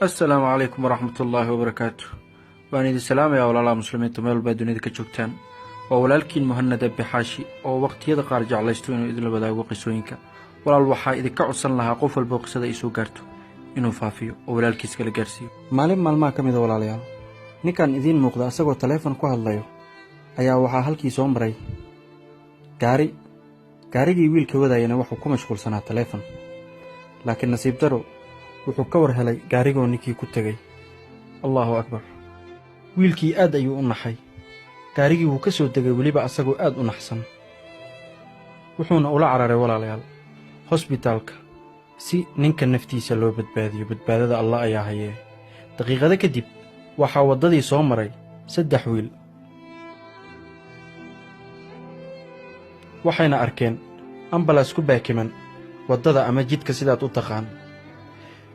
السلام عليكم ورحمة الله وبركاته. وأنا دي السلام يا ولا مسلمين تميل بدون ذيك الشوكتان وولالكين مهند بحاشي أو وقت يدا قارج على يستوين إذا لبدا وقسوينك ولا الوحى إذا كعصن لها قفل بوقصة يسوع قرتو إنه فافيو وولالكيس كلا جرسيو مالين ما كم إذا ولا ليال نكان إذين مقدا سقوا تلفون كهالليو أيا وحى هالكي سومري gaarigii wiilka wadayana wuxuu ku mashquulsanaa taleefon laakiin nasiib daro wuxuu ka war helay gaarigoo ninkii ku tagay Allahu akbar wiilkii aad ayuu u naxay gaarigii wuu ka soo degay waliba asagoo aad u naxsan wuxuuna ula cararay walaalayaal hospitaalka si ninka naftiisa loo badbaadiyo badbaadada Allah ayaa hayay daqiiqada kadib waxa wadadii soo maray 3 wiil waxayna arkeen ambalaas ku baakiman wadada ama jidka sidaad u taqaan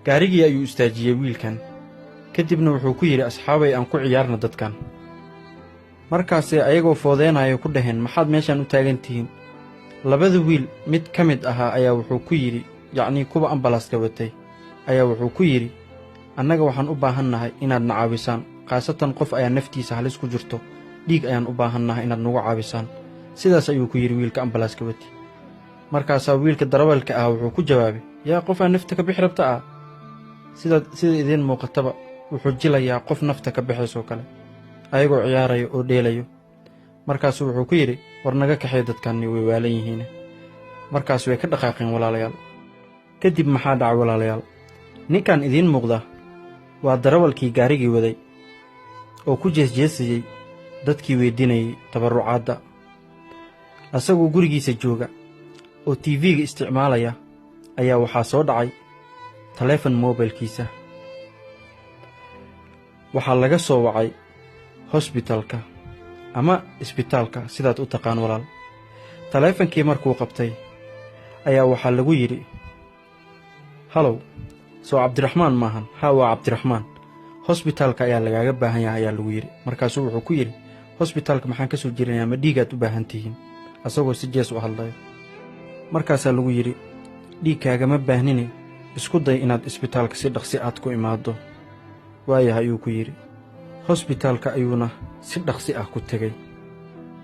gaarigii ayuu istaajiyay wiilkan kadibna wuxuu ku yiri asxaabay aan ku ciyaarno dadkan markaas ayagoo foodeenayo ku dhaheen maxaad meeshan u taagantihiin labada wiil mid kamid ahaa ayaa wuxuu ku yiri yacni kuba ambalaaska watay ayaa wuxuu ku yiri annaga waxaan u baahannahay inaad na caawisaan qaasatan qof ayaa naftiisa halis ku jirto dhiig ayaan u baahannahay inaad nagu caawisaan sidaas ayuu ku yiri wiilka ambalaaska watay markaas wiilka darawalka ah wuxuu ku jawaabay yaa qof aan nafta ka bixi rabta sida idin muuqataba wuxuu jilayaa qof nafta ka bixayso kale ayagoo ciyaarayo oo dheelayo markaas wuxuu ku yiri war naga kaxay dadkan way waalan yihiin markaas way ka dhaqaaqeen walaalayaal kadib maxaa dhacay walaalayaal ninkan idin muuqda waa darawalkii gaarigii waday oo ku jeesjeesayay dadkii weydiinayay tabarucaadda asagoo gurigiisa jooga oo TV-ga isticmaalaya ayaa waxaa soo dhacay taleefon mobilkiisa waxaa laga soo wacay hospitaalka ama isbitaalka sidaad u taqaan walaal taleefonkii markuu qabtay ayaa waxaa lagu yiri hallow soo Cabdiraxmaan maahan waa Cabdiraxmaan hospitaalka ayaa lagaaga baahan yahay ayaa lagu yiri markaas wuxuu ku yiri hospitaalka maxaan ka soo jirinayaa ma dhiigaad u baahan tihiin asagoo si jees u hadlayo markaas lagu yiri dhiigkaaga ma baahnini isku day inaad isbitaalka si dhaqsi aad ku imaado waayahay ayuu ku yiri hospitaalka ayuuna si dhaqsi ah ku tagay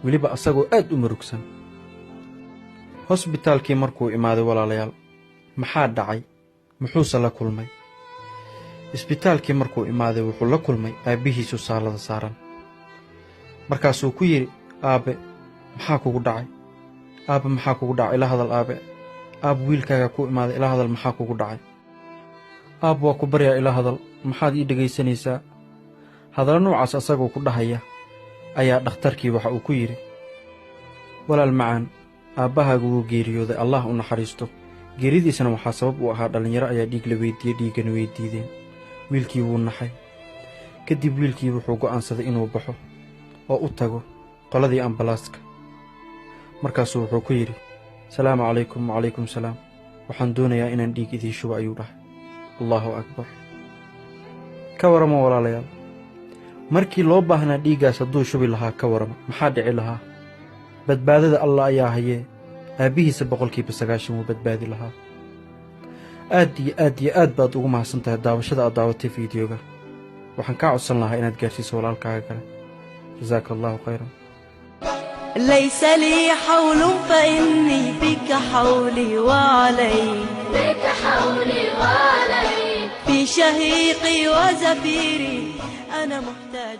waliba asagoo aad u murugsan hospitaalkii markuu imaaday walaalayaal maxaa dhacay muxuu la kulmay isbitaalkii markuu imaaday wuxuu la kulmay aabihiisu saalada saaran markaasuu ku yiri aabe maxaa kugu dhacay ila hadal aabe wiilkaaga ku imaaday ila hadal maxaa kugu dhacay waa ku baryaa ila hadal maxaad ii dhagaysanaysaa hadal noocaas asagoo ku dhahaya ayaa dhakhtarkii waxa uu ku yiri walaal macaan aabbahaagu wuu geeriyooday Allah u naxariisto geeridiisana waxaa sabab u ahaa dhalinyaro ayaa dhiig la weydiiyay dhiigana way diideen wiilkii wuu naxay kadib wiilkii wuxuu go'aansaday inuu baxo oo u tago qoladii ambalaaska markaasuu wuxuu ku yiri salaamu calaykum wacalaykum salaam waxaan doonayaa inaan dhiig idii shubo ayuu dhahay Allahu akbar ka warama walaalayaal markii loo baahnaa dhiiggaas hadduu shubi lahaa ka warama maxaa dhici lahaa badbaadada Allah ayaa hayee aabihiisa 90% wuu badbaadi lahaa aad baad ugu mahadsantahay daawashada aad daawatay fiidiyooga waxaan kaa codsan lahaa inaad gaarsiiso walaalkaaga kale جزاك الله خيرا ليس لي حول فإني بك حولي وعلي في شهيقي وزفيري أنا محتاج